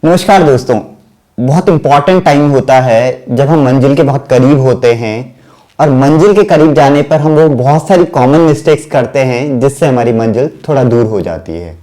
नमस्कार दोस्तों। बहुत इम्पॉर्टेंट टाइम होता है जब हम मंजिल के बहुत करीब होते हैं और मंजिल के करीब जाने पर हम लोग बहुत सारी कॉमन मिस्टेक्स करते हैं जिससे हमारी मंजिल थोड़ा दूर हो जाती है।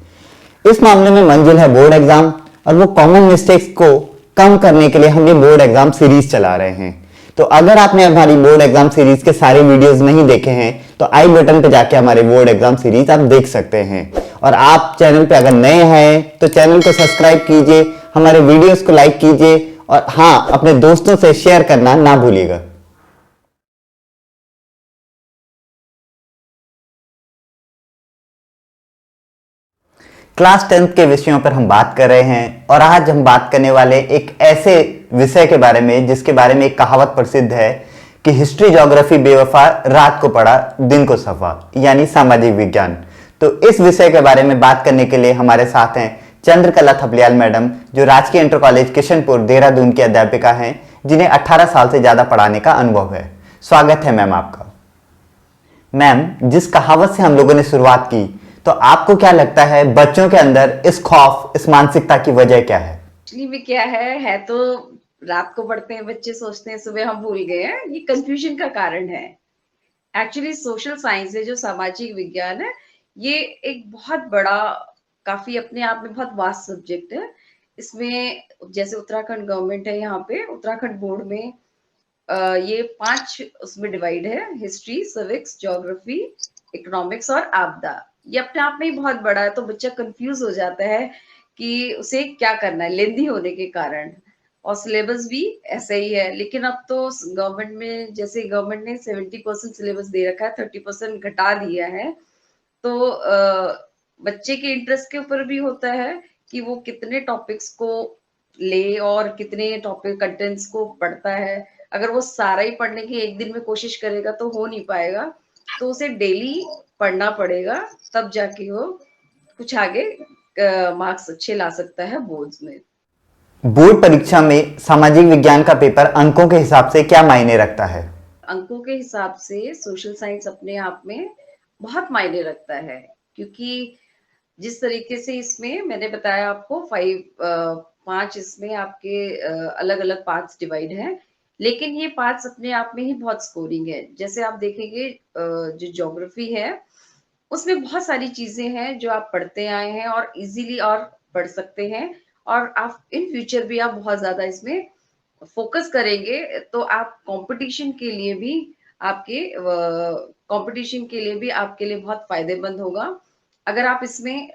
इस मामले में मंजिल है बोर्ड एग्जाम और वो कॉमन मिस्टेक्स को कम करने के लिए हम ये बोर्ड एग्जाम सीरीज चला रहे हैं। तो अगर आपने हमारी बोर्ड एग्जाम सीरीज के सारे वीडियोस नहीं देखे हैं तो आई बटन पे जाके हमारे बोर्ड एग्जाम सीरीज आप देख सकते हैं। और आप चैनल पे अगर नए हैं तो चैनल को सब्सक्राइब कीजिए, हमारे वीडियोस को लाइक कीजिए और हाँ, अपने दोस्तों से शेयर करना ना भूलिएगा। क्लास 10th के विषयों पर हम बात कर रहे हैं और आज हम बात करने वाले एक ऐसे विषय के बारे में जिसके बारे में एक कहावत प्रसिद्ध है कि हिस्ट्री ज्योग्राफी बेवफा, रात को पढ़ा दिन को सफा, यानी सामाजिक विज्ञान। तो इस विषय के बारे में बात करने के लिए हमारे साथ हैं चंद्रकला थपलियाल मैडम, जो राजकीय इंटर कॉलेज किशनपुर देहरादून की अध्यापिका हैं, जिन्हें 18 साल से ज्यादा पढ़ाने का अनुभव है। स्वागत है मैम आपका। मैम, जिस कहावत से हम लोगों ने शुरुआत की, तो आपको क्या लगता है बच्चों के अंदर इस खौफ, इस मानसिकता की वजह क्या है? एक्चुअली में क्या है तो रात को पढ़ते हैं बच्चे, सोचते हैं सुबह हम भूल गए हैं। ये कंफ्यूजन का कारण है। एक्चुअली सोशल साइंस है, जो सामाजिक विज्ञान है, ये एक बहुत बड़ा, काफी अपने आप में बहुत वास्ट सब्जेक्ट है। इसमें जैसे उत्तराखंड गवर्नमेंट है, यहाँ पे उत्तराखंड बोर्ड में ये 5 उसमें डिवाइड है: हिस्ट्री, सिविक्स, ज्योग्राफी, इकोनॉमिक्स और आपदा। ये अपने आप में ही बहुत बड़ा है, तो बच्चा कंफ्यूज हो जाता है कि उसे क्या करना है, लेंदी होने के कारण। और सिलेबस भी ऐसा ही है। लेकिन अब तो गवर्नमेंट में, जैसे गवर्नमेंट ने 70% सिलेबस दे रखा है, 30% घटा दिया है। तो बच्चे के इंटरेस्ट के ऊपर भी होता है कि वो कितने टॉपिक्स को ले और कितने टॉपिक कंटेंट्स को पढ़ता है। अगर वो सारा ही पढ़ने की एक दिन में कोशिश करेगा तो हो नहीं पाएगा। तो उसे डेली पढ़ना पड़ेगा, तब जाके वो कुछ आगे मार्क्स अच्छे ला सकता है बोर्ड्स में। बोर्ड परीक्षा में सामाजिक विज्ञान का पेपर अंकों के हिसाब से क्या मायने रखता है? अंकों के हिसाब से सोशल साइंस अपने आप में बहुत मायने रखता है, क्योंकि जिस तरीके से इसमें मैंने बताया आपको 5 इसमें आपके अलग अलग पार्ट्स डिवाइड हैं। लेकिन ये पार्ट्स अपने आप में ही बहुत स्कोरिंग है। जैसे आप देखेंगे जो ज्योग्राफी है, उसमें बहुत सारी चीजें हैं जो आप पढ़ते आए हैं और इजीली और पढ़ सकते हैं। और आप इन फ्यूचर भी आप बहुत ज्यादा इसमें फोकस करेंगे तो आप कंपटीशन के लिए भी, आपके कंपटीशन के लिए भी आपके लिए बहुत फायदेमंद होगा। अगर आप इसमें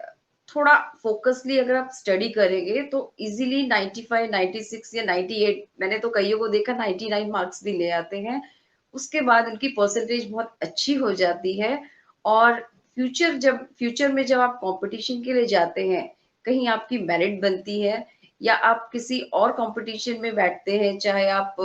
थोड़ा फोकसली अगर आप स्टडी करेंगे तो इजीली 95, 96 या 98, मैंने तो कईयों को देखा 99 मार्क्स भी ले आते हैं। उसके बाद उनकी परसेंटेज बहुत अच्छी हो जाती है। और फ्यूचर में जब आप कंपटीशन के लिए जाते हैं, कहीं आपकी मेरिट बनती है या आप किसी और कंपटीशन में बैठते हैं, चाहे आप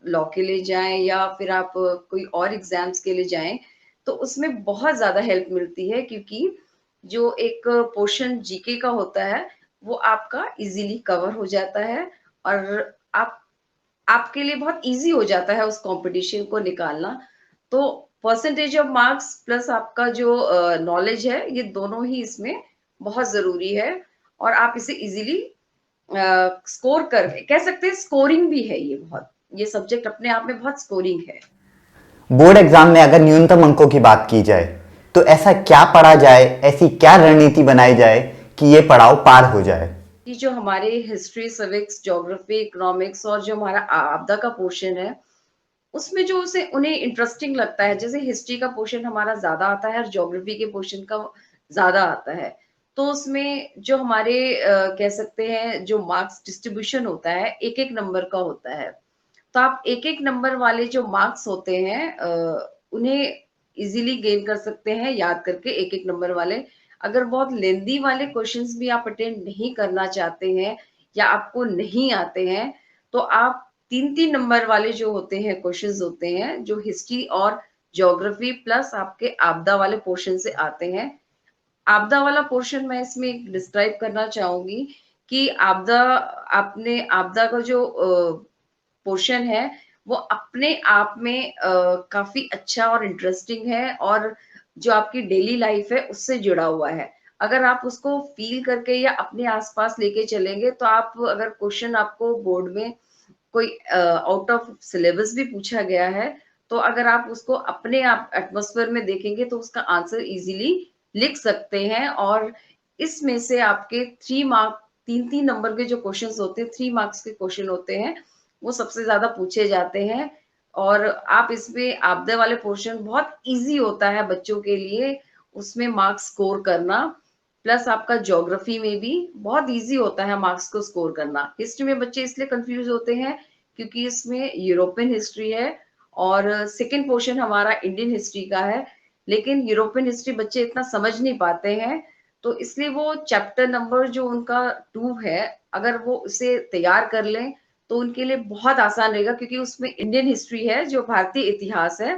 लॉ के लिए जाएं या फिर आप कोई और एग्जाम्स के लिए जाएं, तो उसमें बहुत ज्यादा हेल्प मिलती है, क्योंकि जो एक पोर्शन जीके का होता है वो आपका इजीली कवर हो जाता है। और आपके लिए बहुत इजी हो जाता है उस कंपटीशन को निकालना। तो परसेंटेज ऑफ मार्क्स प्लस आपका जो नॉलेज है, ये दोनों ही इसमें बहुत जरूरी है। और आप इसे इजीली स्कोर कर कह सकते हैं, स्कोरिंग भी है ये बहुत। ये सब्जेक्ट अपने आप में बहुत स्कोरिंग है। बोर्ड एग्जाम में अगर न्यूनतम अंकों की बात की जाए तो ऐसा क्या पढ़ा जाए, ऐसी क्या रणनीति बनाई जाए कि ये पड़ाव पार हो जाए? कि जो हमारे हिस्ट्री, सिविक्स, ज्योग्राफी, इकोनॉमिक्स और जो हमारा आपदा का पोर्शन है, उसमें जो उसे उन्हें इंटरेस्टिंग लगता है, जैसे हिस्ट्री का पोर्शन हमारा ज्यादा आता है और ज्योग्राफी के पोर्शन का ज्यादा आता है, तो उसमें जो हमारे कह सकते हैं जो मार्क्स डिस्ट्रीब्यूशन होता है, एक एक नंबर का होता है। तो आप एक एक नंबर वाले जो मार्क्स होते हैं उन्हें इजीली गेन कर सकते हैं याद करके, एक एक नंबर वाले। अगर बहुत लेंदी वाले क्वेश्चंस भी आप अटेंड नहीं करना चाहते हैं या आपको नहीं आते हैं, तो आप 3-3 नंबर वाले जो होते हैं क्वेश्चंस होते हैं, जो हिस्ट्री और ज्योग्राफी प्लस आपके आपदा वाले पोर्शन से आते हैं। आपदा वाला पोर्शन मैं इसमें डिस्क्राइब करना चाहूंगी कि आपदा, आपने आपदा का जो पोर्शन है, वो अपने आप में काफी अच्छा और इंटरेस्टिंग है, और जो आपकी डेली लाइफ है उससे जुड़ा हुआ है। अगर आप उसको फील करके या अपने आसपास लेके चलेंगे तो आप अगर क्वेश्चन आपको बोर्ड में कोई आउट ऑफ सिलेबस भी पूछा गया है, तो अगर आप उसको अपने आप एटमॉस्फेयर में देखेंगे तो उसका आंसर इजीली लिख सकते हैं। और इसमें से आपके 3 मार्क 3-3 नंबर के जो क्वेश्चंस होते हैं, 3 मार्क्स के क्वेश्चन होते हैं, वो सबसे ज़्यादा पूछे जाते हैं। और आप इसमें आपदे वाले पोर्शन बहुत ईज़ी होता है बच्चों के लिए, उसमें मार्क्स स्कोर करना। प्लस आपका ज्योग्राफी में भी बहुत ईज़ी होता है मार्क्स को स्कोर करना। हिस्ट्री में बच्चे इसलिए कन्फ्यूज़ होते हैं क्योंकि इसमें यूरोपियन हिस्ट्री है और सेकंड पोर्शन हमारा इंडियन हिस्ट्री का है, लेकिन यूरोपियन हिस्ट्री बच्चे इतना समझ नहीं पाते हैं, तो इसलिए वो चैप्टर नंबर जो उनका 2 है, अगर वो उसे तैयार कर लें, तो उनके लिए बहुत आसान रहेगा क्योंकि उसमें इंडियन हिस्ट्री है, जो भारतीय इतिहास है,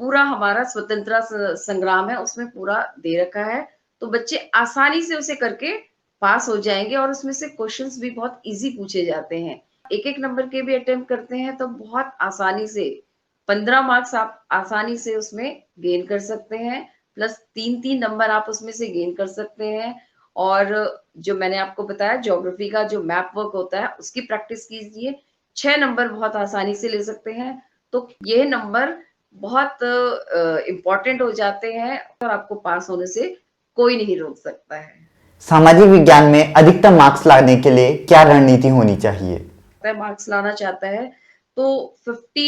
पूरा हमारा स्वतंत्रता संग्राम है, उसमें पूरा दे रखा है, तो बच्चे आसानी से उसे करके पास हो जाएँगे और उसमें से क्वेश्चंस भी बहुत ईज़ी पूछे जाते हैं। एक-एक नंबर के भी अटेम्प्ट करते हैं तो बहुत आसानी से 15 मार्क्स आप आसानी से उसमें गेन कर सकते हैं, प्लस 3-3 नंबर आप उसमें से गेन कर सकते हैं। और जो मैंने आपको बताया ज्योग्राफी का जो मैप वर्क होता है, उसकी प्रैक्टिस कीजिए, 6 नंबर बहुत आसानी से ले सकते हैं। तो ये नंबर बहुत इम्पोर्टेंट हो जाते हैं और आपको पास होने से कोई नहीं रोक सकता है। सामाजिक विज्ञान में अधिकतम मार्क्स लाने के लिए क्या रणनीति होनी चाहिए? मार्क्स लाना चाहता है तो 50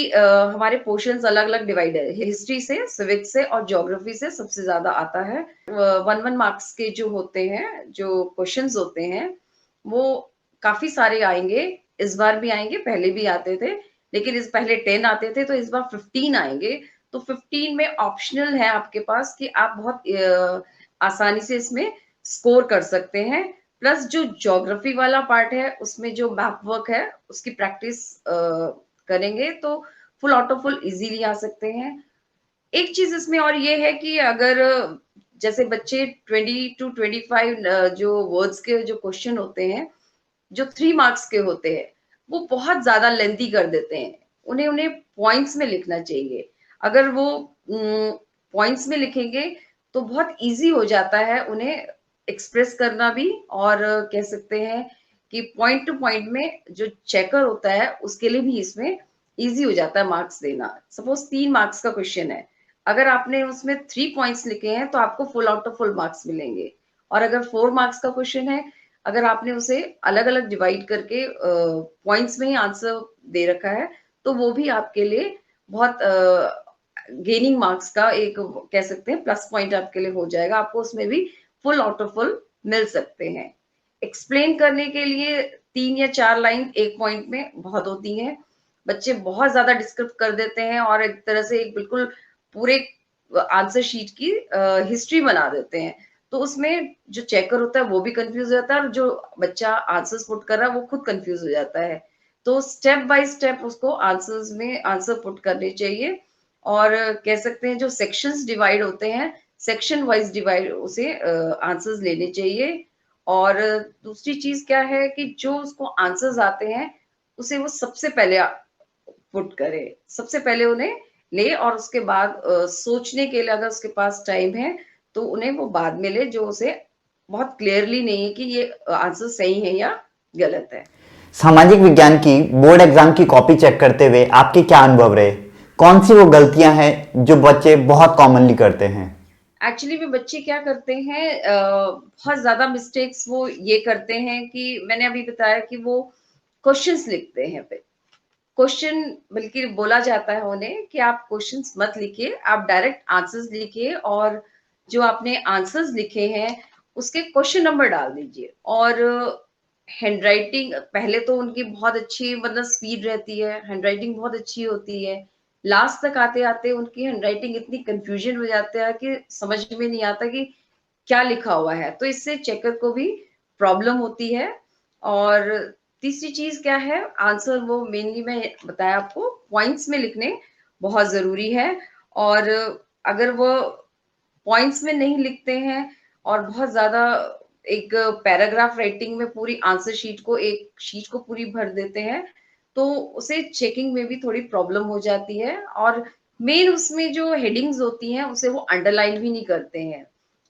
हमारे पोर्शंस अलग-अलग डिवाइड है। हिस्ट्री से, सिविक्स से और ज्योग्राफी से सबसे ज़्यादा आता है। 1-1 मार्क्स के जो होते हैं, जो क्वेश्चंस होते हैं, वो काफ़ी सारे आएँगे। इस बार भी आएँगे, पहले भी आते थे, लेकिन इस पहले 10 आते थे, तो इस बार 15 आएँगे। तो 15 में ऑप्शनल है आपके पास कि आप बहुत आसानी से इसमें स्कोर कर सकते हैं। प्लस जो ज्योग्राफी वाला पार्ट है, उसमें जो मैप वर्क है, उसकी प्रैक्टिस करेंगे तो फुल ऑटो फुल इज़िली आ सकते हैं। एक चीज़ इसमें और ये है कि अगर जैसे बच्चे 20 टू 25 जो वर्ड्स के जो क्वेश्चन होते हैं, जो 3 मार्क्स के होते हैं, वो बहुत ज़्यादा लेंथी कर देते हैं। उन्हें उन्हें पॉइंट्स में लिखना चाहिए। अगर वो पॉइंट्स में लिखेंगे, तो बहुत ईज़ी हो जाता है उन्हें एक्सप्रेस करना भी और कह सकते हैं कि पॉइंट टू पॉइंट में जो चेकर होता है, उसके लिए भी इसमें ईज़ी हो जाता है मार्क्स देना। सपोज़ 3 मार्क्स का क्वेश्चन है, अगर आपने उसमें 3 पॉइंट्स लिखे हैं, तो आपको full out of full marks मिलेंगे। और अगर 4 मार्क्स का क्वेश्चन है, अगर आपने उसे अलग-अलग डिवाइड करके पॉइंट्स में ही आंसर दे रखा है, तो वो भी आपके लिए बहुत गेनिंग मार्क्स का एक कह सकते हैं प्लस पॉइंट आपके लिए हो जाएगा। आपको उसमें भी फुल आउट ऑफ फुल मिल सकते हैं। एक्सप्लेन करने के लिए 3 या 4 लाइन 1 पॉइंट में बहुत होती हैं। बच्चे बहुत ज़्यादा डिस्क्रिप्ट कर देते हैं और एक तरह से एक बिल्कुल पूरे आंसर शीट की हिस्ट्री बना देते हैं। तो उसमें जो चेकर होता है वो भी कन्फ्यूज़ हो जाता है और जो बच्चा आंसर्स पुट कर रहा है वो खुद कन्फ्यूज़ हो जाता है। तो स्टेप बाय स्टेप उसको आंसर्स में आंसर पुट करने चाहिए और कह सकते हैं जो सेक्शंस डिवाइड होते हैं, सेक्शन वाइज़ डिवाइड उसे आंसर्स लेने चाहिए। और दूसरी चीज़ क्या है कि जो उसको आंसर्स आते हैं, उसे वो सबसे पहले पुट करे। सबसे पहले उन्हें ले और उसके बाद सोचने के लिए अगर उसके पास टाइम है, तो उन्हें वो बाद में ले जो उसे बहुत क्लियरली नहीं है कि ये आंसर सही है या गलत है। सामाजिक विज्ञान की बोर्ड एग्जाम की कॉपी चेक करते हुए आपके क्या अनुभव रहे? कौन सी वो गलतियां हैं जो बच्चे बहुत कॉमनली करते हैं? एक्चुअली में बच्चे क्या करते हैं बहुत ज़्यादा मिस्टेक्स वो ये करते हैं कि मैंने अभी बताया कि वो क्वेश्चंस लिखते हैं फिर। क्वेश्चन बल्कि बोला जाता है उन्हें कि आप क्वेश्चंस मत लिखिए, आप डायरेक्ट आंसर्स लिखिए और जो आपने आंसर्स लिखे हैं, उसके क्वेश्चन नंबर डाल दीजिए। और हैंडराइटिंग पहले तो उनकी बहुत अच्छी मतलब स्पीड रहती है, हैंडराइटिंग बहुत अच्छी होती है। लास्ट तक आते-आते उनकी हैंडराइटिंग इतनी कन्फ्यूजन हो जाता है कि समझ में नहीं आता कि क्या लिखा हुआ है। तो इससे चेकर को भी प्रॉब्लम होती है। और तीसरी चीज़ क्या है, आंसर वो मेनली मैं बताया आपको पॉइंट्स में लिखने बहुत ज़रूरी है। और अगर वो पॉइंट्स में नहीं लिखते हैं और बहुत ज़्यादा एक पैराग्राफ राइटिंग में पूरी आंसर शीट को एक शीट को पूरी भर देते हैं, तो उसे चेकिंग में भी थोड़ी प्रॉब्लम हो जाती है। और मेन उसमें जो हेडिंग्स होती हैं, उसे वो अंडरलाइन भी नहीं करते हैं,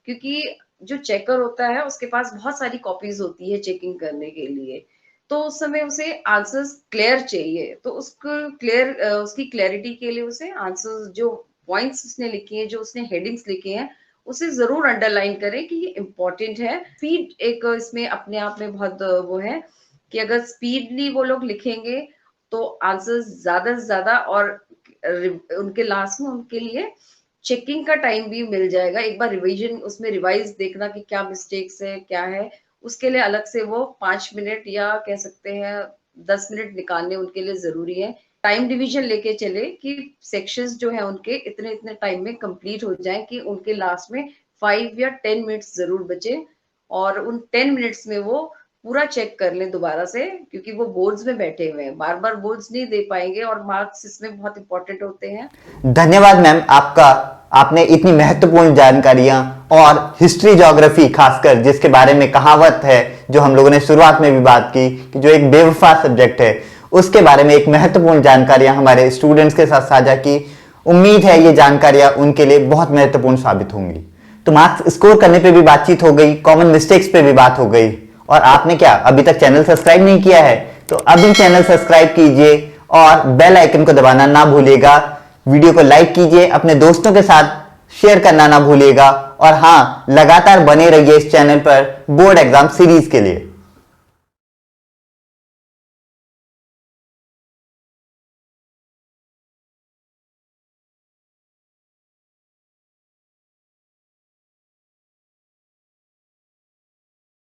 क्योंकि जो चेकर होता है उसके पास बहुत सारी कॉपीज होती है चेकिंग करने के लिए, तो उस समय उसे आंसर्स क्लियर चाहिए, तो उसको उसकी क्लैरिटी के लिए उसे आंसर्स जो पॉइंट्स उसने लिखे हैं, जो उसने हेडिंग्स लिखे हैं, उसे जरूर अंडरलाइन करें कि ये इम्पोर्टेंट है। स्पीड एक इसमें अपने आप में बहुत वो है कि अगर स्पीडली वो लोग लिखेंगे तो आंसर्स ज्यादा से ज्यादा, और उनके लास्ट में उनके लिए चेकिंग का टाइम भी मिल जाएगा, एक बार रिवीजन उसमें रिवाइज देखना कि क्या मिस्टेक्स है क्या है, उसके लिए अलग से वो 5 मिनट या कह सकते हैं 10 मिनट निकालने उनके लिए जरूरी है। टाइम डिवीजन लेके चले कि सेक्शंस जो है उनके इतने इतने टाइम में कंप्लीट हो जाए कि उनके लास्ट में 5 या 10 मिनट्स जरूर बचे, और उन 10 मिनट्स में वो पूरा चेक कर ले दोबारा से, क्योंकि वो बोर्ड्स में बैठे हुए हैं, बार बार बोर्ड्स नहीं दे पाएंगे और मार्क्स इसमें बहुत इंपॉर्टेंट होते हैं। धन्यवाद मैम आपका। आपने इतनी महत्वपूर्ण जानकारियां और हिस्ट्री ज्योग्राफी खासकर जिसके बारे में कहावत है जो हम लोगों ने शुरुआत में भी बात की कि जो एक बेवफा सब्जेक्ट है, उसके बारे में एक महत्वपूर्ण जानकारियां हमारे स्टूडेंट्स के साथ साझा की। उम्मीद है ये जानकारियां उनके लिए बहुत महत्वपूर्ण साबित होंगी। तो मार्क्स स्कोर करने पे भी बातचीत हो गई, कॉमन मिस्टेक्स पे भी बात हो गई, और आपने क्या अभी तक चैनल सब्सक्राइब नहीं किया है तो अभी चैनल सब्सक्राइब कीजिए और बेल आइकन को दबाना ना भूलिएगा। वीडियो को लाइक कीजिए, अपने दोस्तों के साथ शेयर करना ना भूलिएगा, और हाँ, लगातार बने रहिए इस चैनल पर बोर्ड एग्जाम सीरीज के लिए।